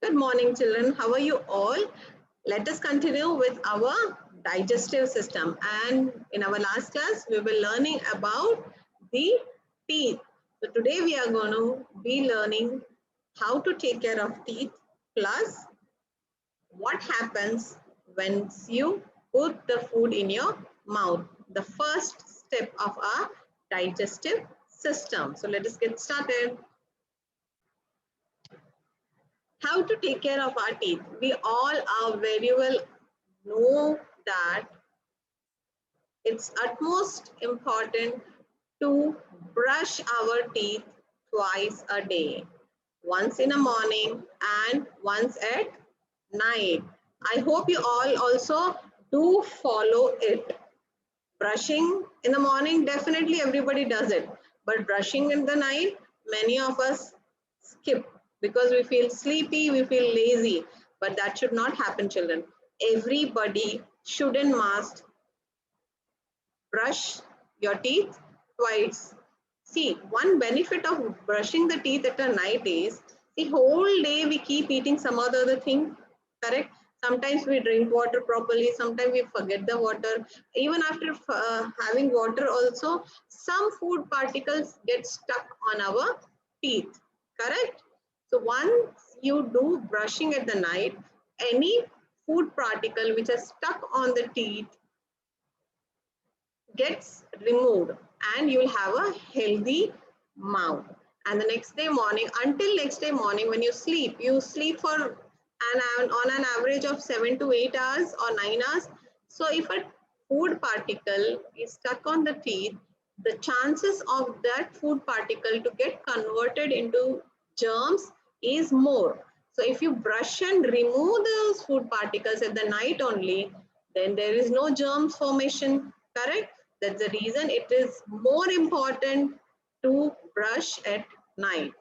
Good morning, children. How are you all? Let us continue with our digestive system. And in our last class, we were learning about the teeth. So today we are going to be learning how to take care of teeth, plus what happens when you put the food in your mouth. The first step of our digestive system. So let us get started. How to take care of our teeth. We all are very well know that it's utmost important to brush our teeth twice a day, once in the morning and once at night. I hope you all also do follow it. Brushing in the morning, definitely everybody does it, but brushing in the night, many of us skip because we feel sleepy, we feel lazy, but that should not happen, children. Everybody should and must brush your teeth twice. See, one benefit of brushing the teeth at a night is the whole day we keep eating some other thing, correct? Sometimes we drink water properly, sometimes we forget the water. Even after having water also, some food particles get stuck on our teeth, correct? So once you do brushing at the night, any food particle which is stuck on the teeth gets removed and you'll have a healthy mouth. And the next day morning, until next day morning when you sleep for on an average of 7 to 8 hours or 9 hours. So if a food particle is stuck on the teeth, the chances of that food particle to get converted into germs is more. So if you brush and remove those food particles at the night only, then there is no germs formation, correct? That's the reason it is more important to brush at night.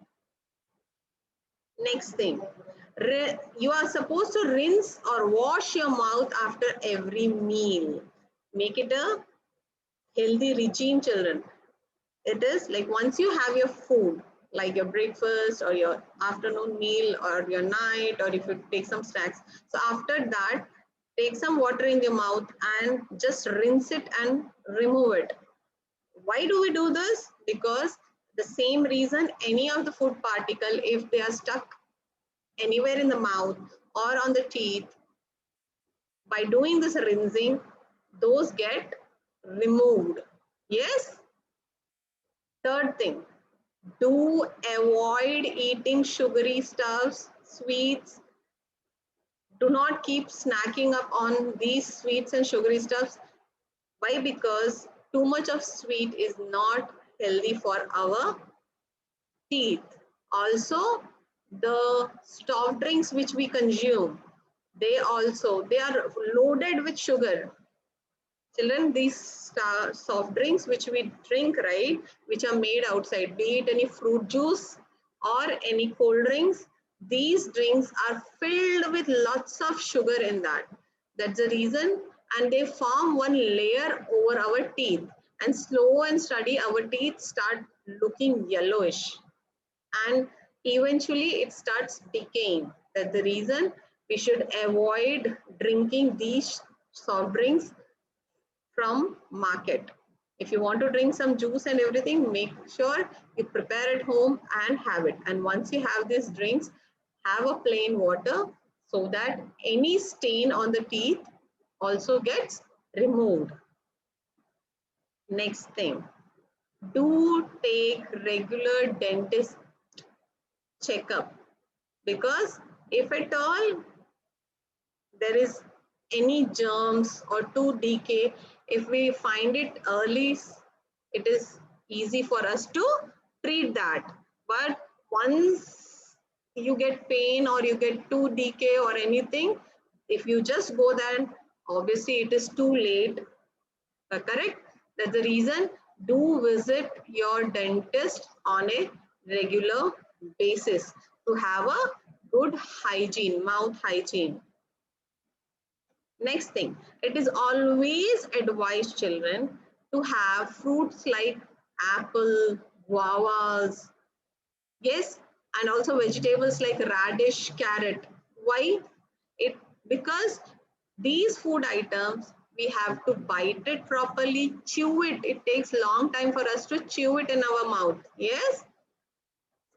Next thing, you are supposed to rinse or wash your mouth after every meal. Make it a healthy regime, children. It is like once you have your food, like your breakfast or your afternoon meal or your night, or if you take some snacks. So after that, take some water in your mouth and just rinse it and remove it. Why do we do this? Because the same reason, any of the food particle, if they are stuck anywhere in the mouth or on the teeth, by doing this rinsing, those get removed. Yes. Third thing, do avoid eating sugary stuffs, sweets. Do not keep snacking up on these sweets and sugary stuffs. Why? Because too much of sweet is not healthy for our teeth. Also, the soft drinks which we consume, they are loaded with sugar. Children, these soft drinks which we drink, right, which are made outside, be it any fruit juice or any cold drinks, these drinks are filled with lots of sugar in that. That's the reason, and they form one layer over our teeth, and slow and steady our teeth start looking yellowish, and eventually it starts decaying. That's the reason we should avoid drinking these soft drinks from market. If you want to drink some juice and everything, make sure you prepare at home and have it. And once you have these drinks, have a plain water so that any stain on the teeth also gets removed. Next thing, do take regular dentist checkup, because if at all there is any germs or to decay, if we find it early, it is easy for us to treat that. But once you get pain or you get tooth decay or anything, if you just go there, obviously it is too late, correct? That's the reason, do visit your dentist on a regular basis to have a good hygiene, mouth hygiene. Next thing, it is always advised, children, to have fruits like apple, guavas, yes, and also vegetables like radish, carrot. Why? Because these food items, we have to bite it properly, chew it. It takes long time for us to chew it in our mouth. Yes.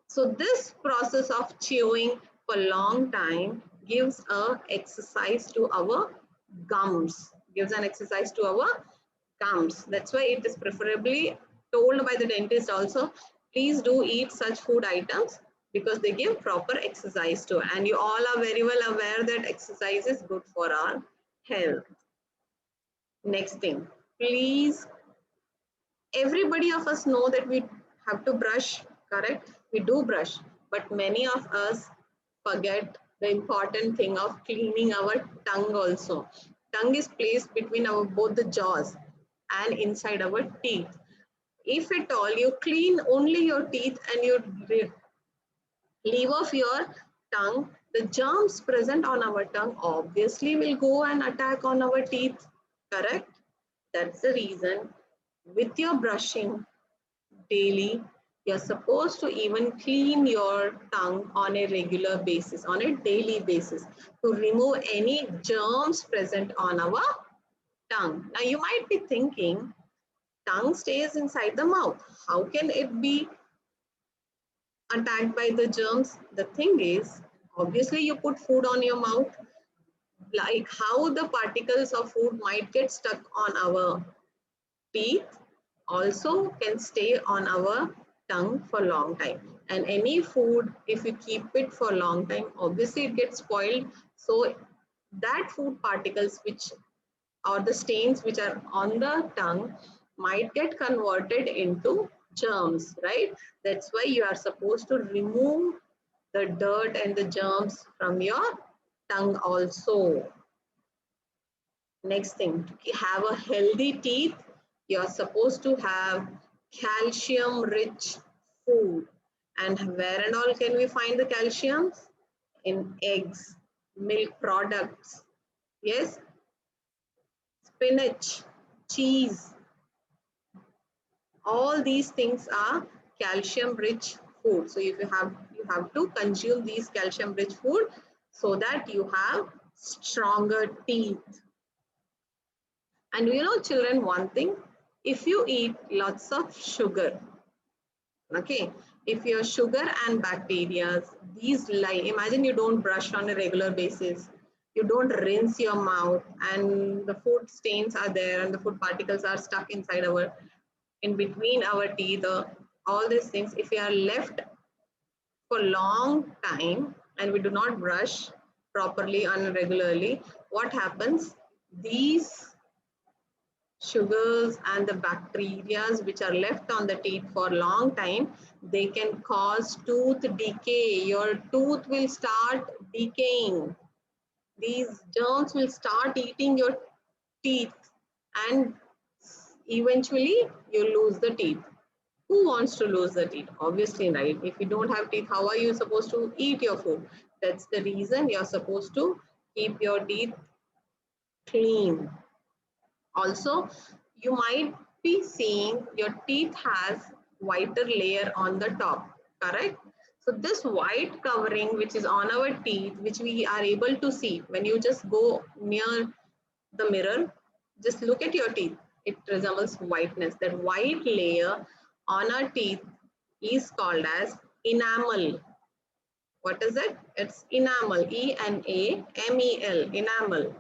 So this process of chewing for long time gives a exercise to our gums. Gives an exercise to our gums. That's why it is preferably told by the dentist also, please do eat such food items because they give proper exercise to. And you all are very well aware that exercise is good for our health. Next thing, please, everybody of us know that we have to brush, correct? We do brush, but many of us forget the important thing of cleaning our tongue also. Tongue is placed between our both the jaws and inside our teeth. If at all you clean only your teeth and you leave off your tongue, the germs present on our tongue obviously will go and attack on our teeth, correct? That's the reason with your brushing daily, you're supposed to even clean your tongue on a regular basis, on a daily basis, to remove any germs present on our tongue. Now you might be thinking, tongue stays inside the mouth. How can it be attacked by the germs? The thing is, obviously you put food on your mouth, like how the particles of food might get stuck on our teeth also can stay on our tongue for a long time. And any food, if you keep it for a long time, obviously it gets spoiled. So that food particles which or the stains which are on the tongue might get converted into germs, right? That's why you are supposed to remove the dirt and the germs from your tongue also. Next thing, to have a healthy teeth, you're supposed to have calcium rich food. And where and all can we find the calcium? In eggs, milk products, yes, spinach, cheese, all these things are calcium rich food. So if you have to consume these calcium rich food so that you have stronger teeth. And you know, children, one thing, if you eat lots of sugar, okay, if your sugar and bacteria, these lie, imagine you don't brush on a regular basis, you don't rinse your mouth, and the food stains are there and the food particles are stuck inside our, in between our teeth, all these things, if we are left for long time and we do not brush properly and regularly, what happens? These sugars and the bacteria which are left on the teeth for a long time, they can cause tooth decay. Your tooth will start decaying. These germs will start eating your teeth and eventually you lose the teeth. Who wants to lose the teeth? Obviously, right? If you don't have teeth, how are you supposed to eat your food? That's the reason you're supposed to keep your teeth clean. Also, you might be seeing your teeth has whiter layer on the top, correct? So this white covering which is on our teeth, which we are able to see when you just go near the mirror, just look at your teeth. It resembles whiteness. That white layer on our teeth is called as enamel. What is it? It's enamel, E-N-A-M-E-L, enamel.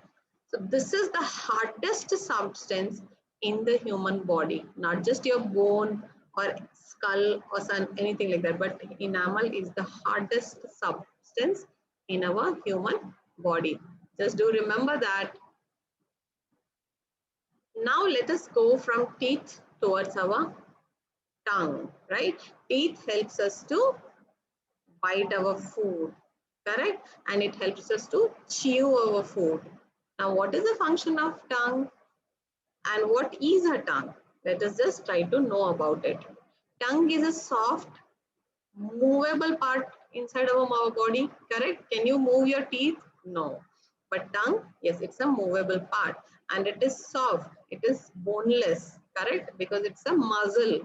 So this is the hardest substance in the human body, not just your bone or skull or anything like that, but enamel is the hardest substance in our human body. Just do remember that. Now let us go from teeth towards our tongue, right? Teeth helps us to bite our food, correct? And it helps us to chew our food. Now, what is the function of tongue and what is a tongue? Let us just try to know about it. Tongue is a soft, movable part inside our body, correct? Can you move your teeth? No. But tongue, yes, it's a movable part and it is soft, it is boneless, correct? Because it's a muscle.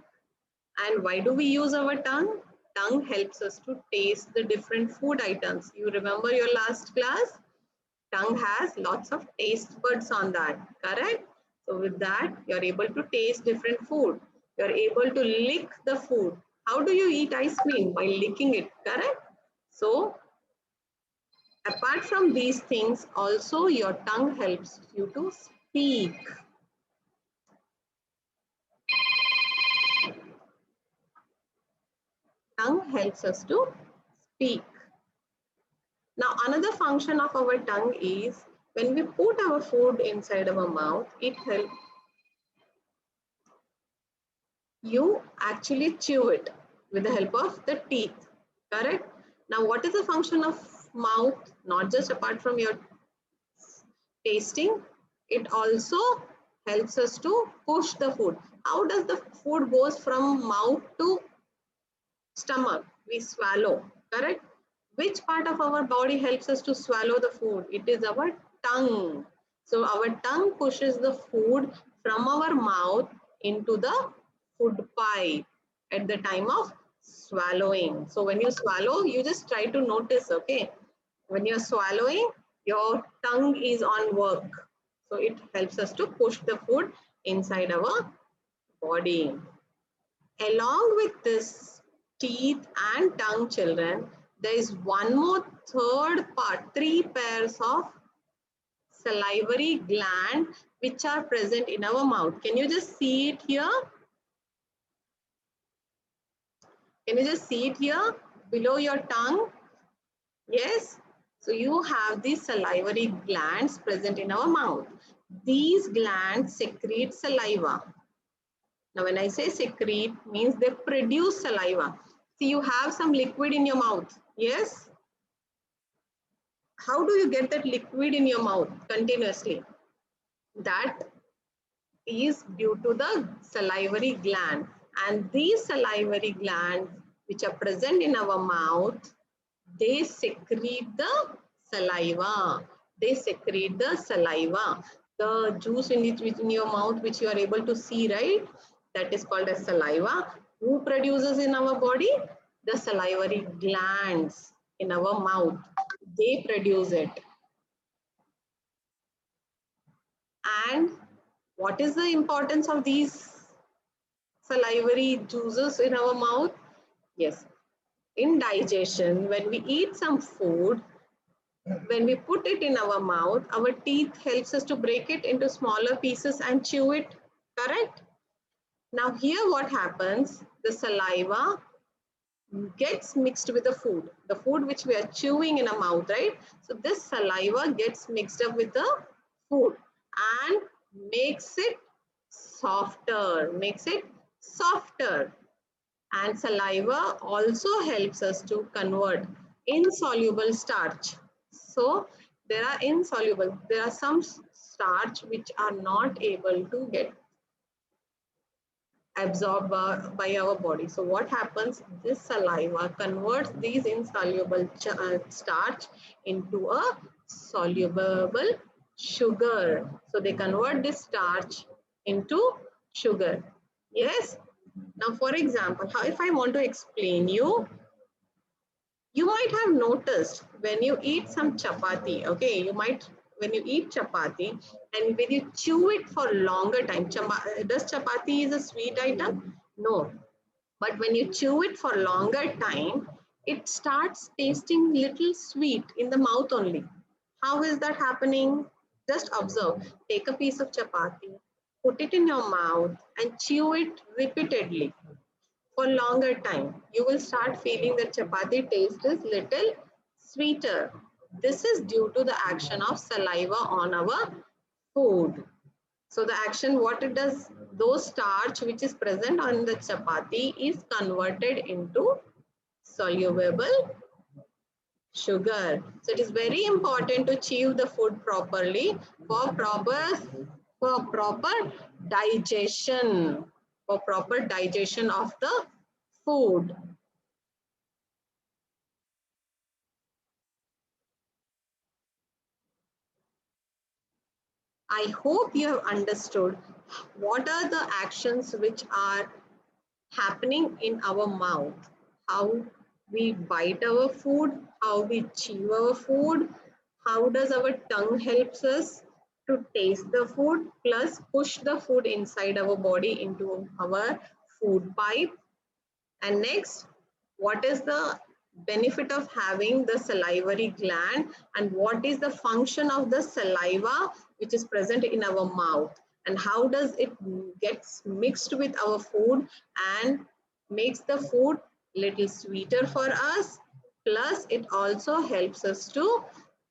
And why do we use our tongue? tongue helps us to taste the different food items. You remember your last class? Tongue has lots of taste buds on that, correct? So with that, you're able to taste different food. You're able to lick the food. How do you eat ice cream? By licking it, correct? So apart from these things, also your tongue helps you to speak. Tongue helps us to speak. Now, another function of our tongue is when we put our food inside our mouth, it helps you actually chew it with the help of the teeth, correct? Now, what is the function of mouth? Not just apart from your tasting, it also helps us to push the food. How does the food goes from mouth to stomach? We swallow, correct? Which part of our body helps us to swallow the food? It is our tongue. So our tongue pushes the food from our mouth into the food pipe at the time of swallowing. So when you swallow, you just try to notice, okay? When you're swallowing, your tongue is on work. So it helps us to push the food inside our body. Along with this teeth and tongue, children, there is one more third part, three pairs of salivary gland which are present in our mouth. Can you just see it here? Can you just see it here below your tongue? Yes. So you have these salivary glands present in our mouth. These glands secrete saliva. Now, when I say secrete, means they produce saliva. See, you have some liquid in your mouth. Yes. How do you get that liquid in your mouth continuously? That is due to the salivary gland. And these salivary glands, which are present in our mouth, they secrete the saliva. They secrete the saliva. The juice in your mouth, which you are able to see, right? That is called as saliva. Who produces in our body? The salivary glands in our mouth. They produce it. And what is the importance of these salivary juices in our mouth? Yes, in digestion, when we eat some food, when we put it in our mouth, our teeth helps us to break it into smaller pieces and chew it, correct? Now here what happens, the saliva gets mixed with the food which we are chewing in our mouth, right? So this saliva gets mixed up with the food and makes it softer, And saliva also helps us to convert insoluble starch. So there are some starch which are not able to get absorbed by our body. So what happens? This saliva converts these insoluble starch into a soluble sugar. So they convert this starch into sugar. Yes. Now, for example, how if I want to explain you, you might have noticed when you eat some chapati, okay, when you eat chapati and when you chew it for longer time, does chapati is a sweet item? No. But when you chew it for longer time, it starts tasting little sweet in the mouth only. How is that happening? Just observe. Take a piece of chapati, put it in your mouth and chew it repeatedly for longer time. You will start feeling that chapati taste is little sweeter. This is due to the action of saliva on our food. So the action, what it does, those starch which is present on the chapati is converted into soluble sugar. So it is very important to chew the food properly for proper digestion, for proper digestion of the food. I hope you have understood what are the actions which are happening in our mouth. how we bite our food, how we chew our food, how does our tongue helps us to taste the food, plus push the food inside our body into our food pipe. And next, what is the benefit of having the salivary gland and what is the function of the saliva which is present in our mouth, and how does it gets mixed with our food and makes the food little sweeter for us, plus it also helps us to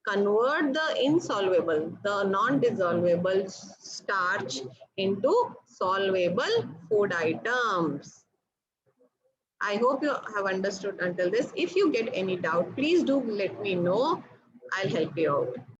convert the insoluble, the non-dissolvable starch into solvable food items. I hope you have understood until this. If you get any doubt, please do let me know. I'll help you out.